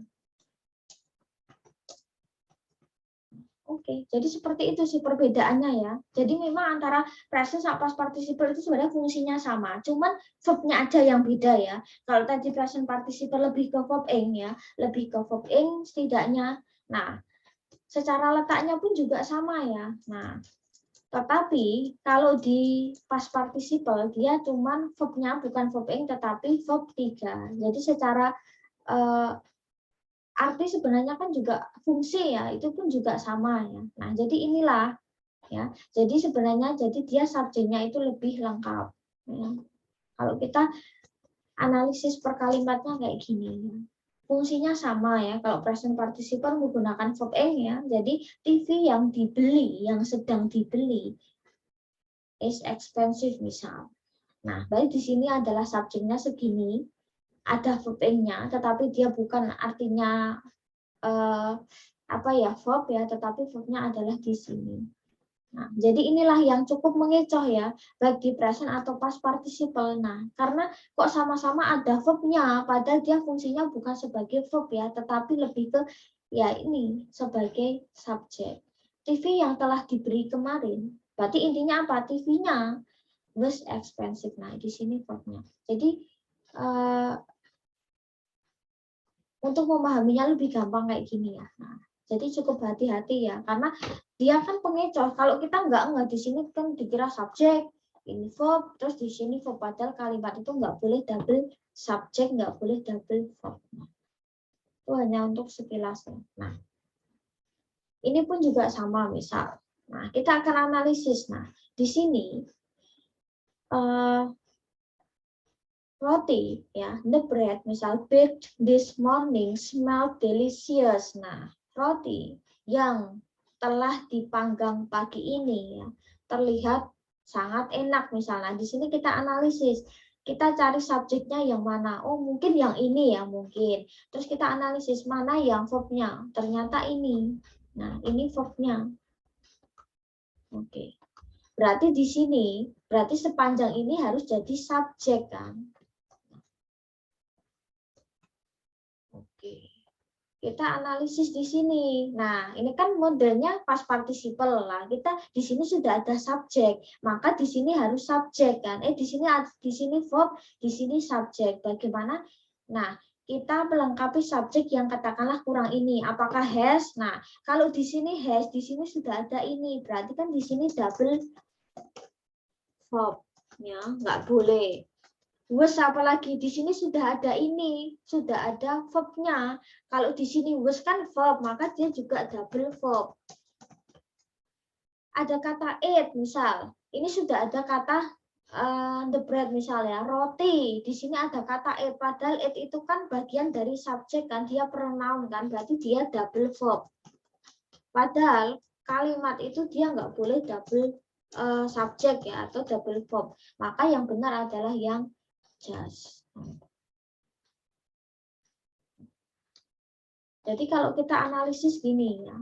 Oke, jadi seperti itu sih perbedaannya ya. Jadi memang antara present sama past participle itu sebenarnya fungsinya sama, cuman verbnya aja yang beda ya. Kalau tadi present participle lebih ke verb ing ya, lebih ke verb ing setidaknya. Nah, secara letaknya pun juga sama ya. Nah, tetapi kalau di past participle dia cuman verbnya bukan verb ing tetapi verb 3. Jadi secara arti sebenarnya kan juga fungsi ya, itu pun juga sama ya. Nah, jadi inilah ya. Jadi sebenarnya jadi dia subjeknya itu lebih lengkap. Ya. Kalau kita analisis per kalimatnya kayak gini ya. Fungsinya sama ya. Kalau present participle menggunakan verb ing ya. Jadi TV yang dibeli, yang sedang dibeli is expensive misal. Nah, baik di sini adalah subjeknya segini, ada verb ing-nya, tetapi dia bukan artinya verb ya, tetapi verbnya adalah di sini. Nah, jadi inilah yang cukup mengecoh ya, baik di present atau past participle. Nah, karena kok sama-sama ada verbnya, padahal dia fungsinya bukan sebagai verb ya, tetapi lebih ke ya ini sebagai subjek. TV yang telah diberi kemarin, berarti intinya apa? TV-nya was expensive. Nah, di sini verbnya. Jadi untuk memahaminya lebih gampang kayak gini ya. Nah, jadi cukup hati-hati ya, karena dia kan pengecoh. Kalau kita nggak di sini kan dikira subjek, ini verb, terus di sini verb, padahal kalimat itu nggak boleh double subjek, nggak boleh double verb. Itu hanya untuk sekilas. Nah, ini pun juga sama misal. Nah, kita akan analisis. Nah, di sini roti ya, the bread misal baked this morning smelled delicious. Nah, roti yang telah dipanggang pagi ini ya terlihat sangat enak misalnya. Di sini kita analisis, kita cari subjeknya yang mana. Oh, mungkin yang ini ya, mungkin. Terus kita analisis mana yang verbnya. Ternyata ini. Nah, ini verbnya. Oke. Berarti di sini, berarti sepanjang ini harus jadi subjek kan. Oke, kita analisis di sini. Nah, ini kan modelnya past participle lah. Kita di sini sudah ada subjek, maka di sini harus subjek kan. Di sini verb, di sini subjek. Bagaimana? Nah, kita melengkapi subjek yang katakanlah kurang ini. Apakah has? Nah, kalau di sini has, di sini sudah ada ini. Berarti kan di sini double verb, ya, nggak boleh. Was apalagi di sini sudah ada ini, sudah ada verbnya. Kalau di sini was kan verb, maka dia juga double verb. Ada kata eat misal, ini sudah ada kata the bread misalnya, roti. Di sini ada kata eat, padahal eat itu kan bagian dari subjek kan, dia pronoun kan, berarti dia double verb. Padahal kalimat itu dia nggak boleh double subjek ya atau double verb. Maka yang benar adalah yang just. Jadi kalau kita analisis gini ya.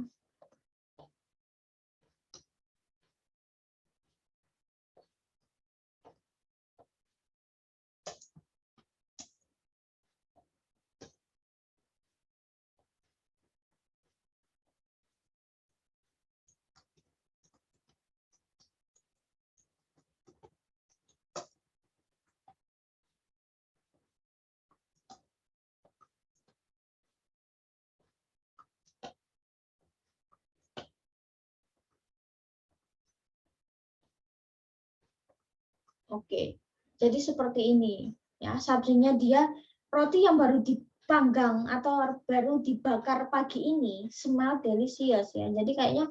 Oke, jadi seperti ini ya, subjeknya dia roti yang baru dipanggang atau baru dibakar pagi ini smell delicious ya, jadi kayaknya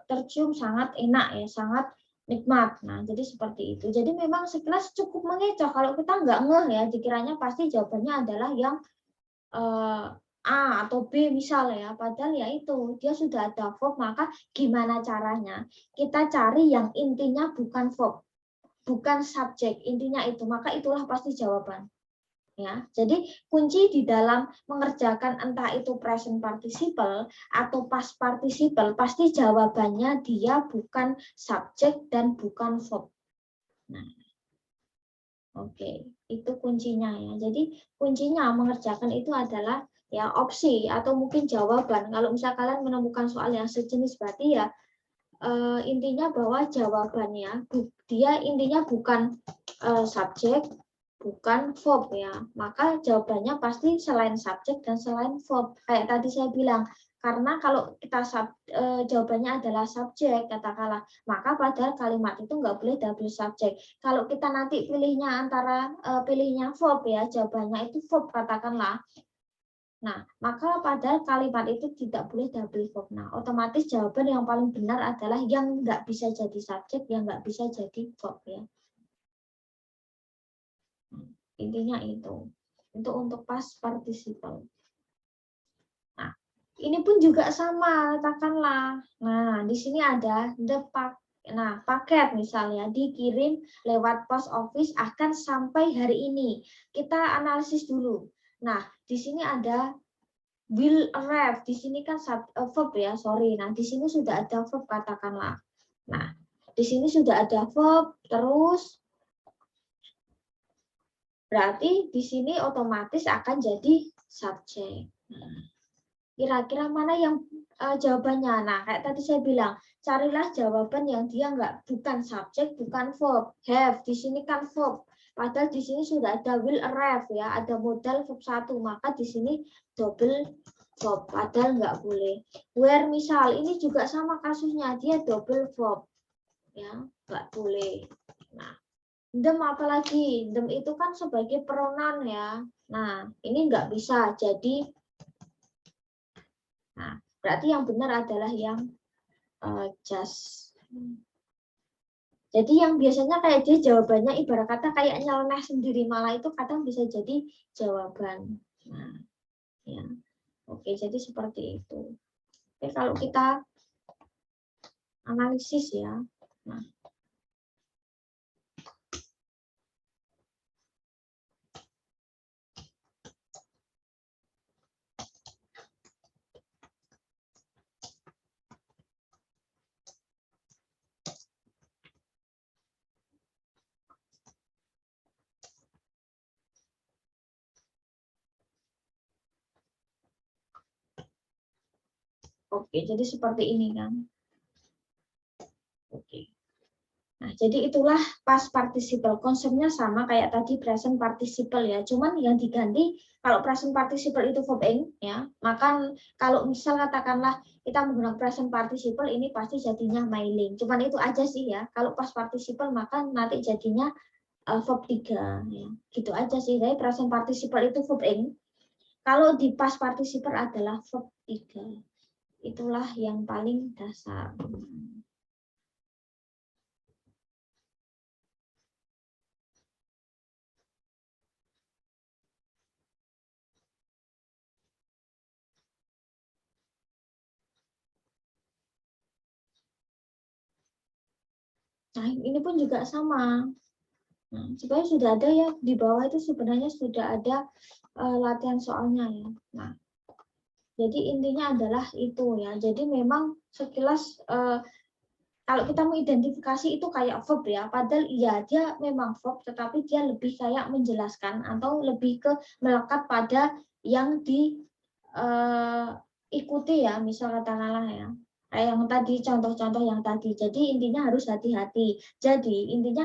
tercium sangat enak ya, sangat nikmat. Nah, jadi seperti itu. Jadi memang sekilas cukup mengecoh. Kalau kita nggak ngeh ya, dikiranya pasti jawabannya adalah yang A atau B misal ya, padahal ya itu dia sudah ada verb, maka gimana caranya? Kita cari yang intinya bukan verb, bukan subjek, intinya itu, maka itulah pasti jawaban. Ya, jadi kunci di dalam mengerjakan entah itu present participle atau past participle, pasti jawabannya dia bukan subjek dan bukan verb. Nah, oke, itu kuncinya ya. Jadi kuncinya mengerjakan itu adalah ya opsi atau mungkin jawaban. Kalau misal kalian menemukan soal yang sejenis, berarti ya intinya bahwa jawabannya dia intinya bukan subjek, bukan verb ya. Maka jawabannya pasti selain subjek dan selain verb. Kayak tadi saya bilang, karena kalau kita jawabannya adalah subjek katakanlah, maka padahal kalimat itu nggak boleh double subjek. Kalau kita nanti pilihnya antara pilihnya verb ya, jawabannya itu verb katakanlah. Nah, maka pada kalimat itu tidak boleh double verb. Nah, otomatis jawaban yang paling benar adalah yang nggak bisa jadi subjek, yang nggak bisa jadi verb ya. Intinya itu. Itu untuk past participle. Nah, ini pun juga sama, katakanlah. Nah, di sini ada the pack. Nah, paket misalnya dikirim lewat post office akan sampai hari ini. Kita analisis dulu. Nah, di sini ada will arrive, di sini kan verb ya, sorry. Nah, di sini sudah ada verb katakanlah. Nah, di sini sudah ada verb, terus berarti di sini otomatis akan jadi subjek. Kira-kira mana yang jawabannya? Nah, kayak tadi saya bilang, carilah jawaban yang dia bukan subjek, bukan verb. Have, di sini kan verb. Padahal di sini sudah ada will arrive ya, ada modal verb 1, maka di sini double verb, padahal nggak boleh. Where misal ini juga sama kasusnya, dia double verb ya, nggak boleh. Nah, them apalagi, them itu kan sebagai pronoun ya. Nah, ini nggak bisa, jadi nah berarti yang benar adalah yang just. Jadi yang biasanya kayak dia jawabannya ibarat kata kayak nyeleneh sendiri, malah itu kadang bisa jadi jawaban. Nah, ya. Oke, jadi seperti itu. Oke, kalau kita analisis ya. Nah, oke, jadi seperti ini kan. Oke. Nah, jadi itulah past participle. Konsepnya sama kayak tadi present participle ya. Cuman yang diganti kalau present participle itu verb ing ya, maka kalau misal katakanlah kita menggunakan present participle ini pasti jadinya mailing. Cuman itu aja sih ya. Kalau past participle maka nanti jadinya verb 3 ya. Gitu aja sih. Jadi present participle itu verb ing. Kalau di past participle adalah verb 3. Itulah yang paling dasar. Nah, ini pun juga sama. Nah, supaya sudah ada ya di bawah itu sebenarnya sudah ada latihan soalnya ya. Nah, jadi intinya adalah itu ya. Jadi memang sekilas kalau kita mengidentifikasi itu kayak verb ya. Padahal iya dia memang verb, tetapi dia lebih kayak menjelaskan atau lebih ke melekat pada yang diikuti ya. Misal katakanlah ya. Kayak yang tadi contoh-contoh yang tadi. Jadi intinya harus hati-hati. Jadi intinya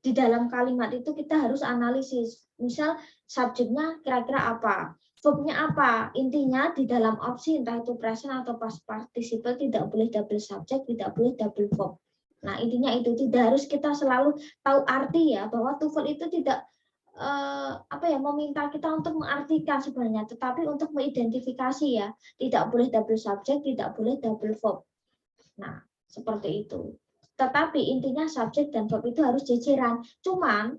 di dalam kalimat itu kita harus analisis. Misal subjeknya kira-kira apa, verbnya apa. Intinya di dalam opsi entah itu present atau past participle tidak boleh double subject, tidak boleh double verb. Nah intinya itu tidak harus kita selalu tahu arti ya, bahwa TOEFL itu tidak meminta kita untuk mengartikan sebenarnya, tetapi untuk mengidentifikasi ya, tidak boleh double subject, tidak boleh double verb. Nah seperti itu. Tetapi intinya subjek dan verb itu harus jejeran. Cuman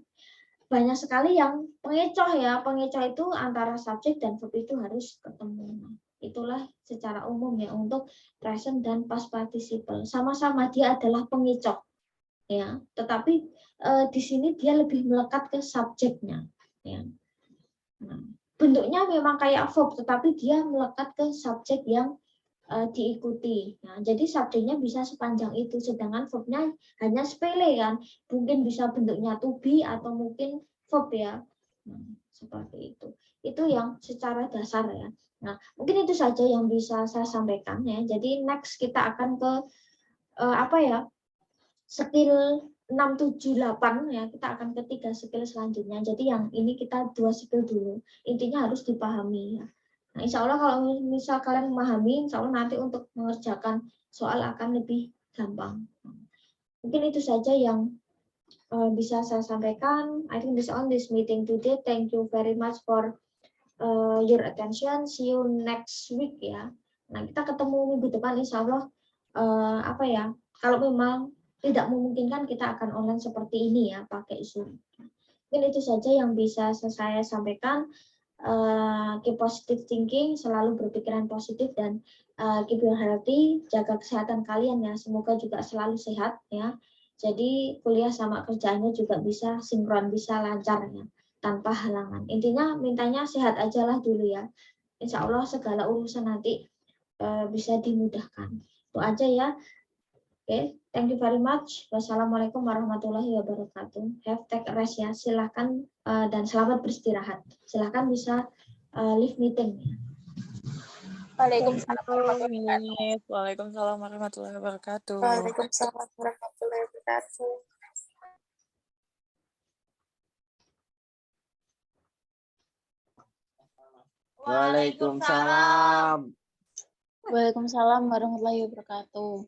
banyak sekali yang pengecoh ya. Pengecoh itu antara subjek dan verb itu harus ketemu. Itulah secara umum ya untuk present dan past participle. Sama-sama dia adalah pengecoh ya. Tetapi di sini dia lebih melekat ke subjeknya ya. Nah, bentuknya memang kayak verb tetapi dia melekat ke subjek yang diikuti. Nah, jadi subjeknya bisa sepanjang itu, sedangkan verbnya hanya sepele kan. Mungkin bisa bentuknya to be atau mungkin verb ya. Nah, seperti itu. Itu yang secara dasar ya. Nah, mungkin itu saja yang bisa saya sampaikan ya. Jadi next kita akan ke skill 6, 7, 8 ya. Kita akan ke 3 skill selanjutnya. Jadi yang ini kita 2 skill dulu. Intinya harus dipahami ya. Nah, insya Allah kalau misal kalian memahami, insya Allah nanti untuk mengerjakan soal akan lebih gampang. Mungkin itu saja yang bisa saya sampaikan. I think this on this meeting today. Thank you very much for your attention. See you next week ya. Nah, kita ketemu minggu depan insya Allah kalau memang tidak memungkinkan kita akan online seperti ini ya, pakai Zoom. Mungkin itu saja yang bisa saya sampaikan. Keep positive thinking, selalu berpikiran positif dan keep your healthy, jaga kesehatan kalian ya, semoga juga selalu sehat ya. Jadi kuliah sama kerjaannya juga bisa sinkron, bisa lancar ya, tanpa halangan. Intinya mintanya sehat aja lah dulu ya. Insya Allah segala urusan nanti bisa dimudahkan. Itu aja ya. Oke, thank you very much. Wassalamualaikum warahmatullahi wabarakatuh. Have take a rest ya. Silahkan dan selamat beristirahat. Silahkan bisa leave meeting. Waalaikumsalam warahmatullahi wabarakatuh. Waalaikumsalam warahmatullahi wabarakatuh. Waalaikumsalam warahmatullahi wabarakatuh. Waalaikumsalam. Waalaikumsalam warahmatullahi wabarakatuh.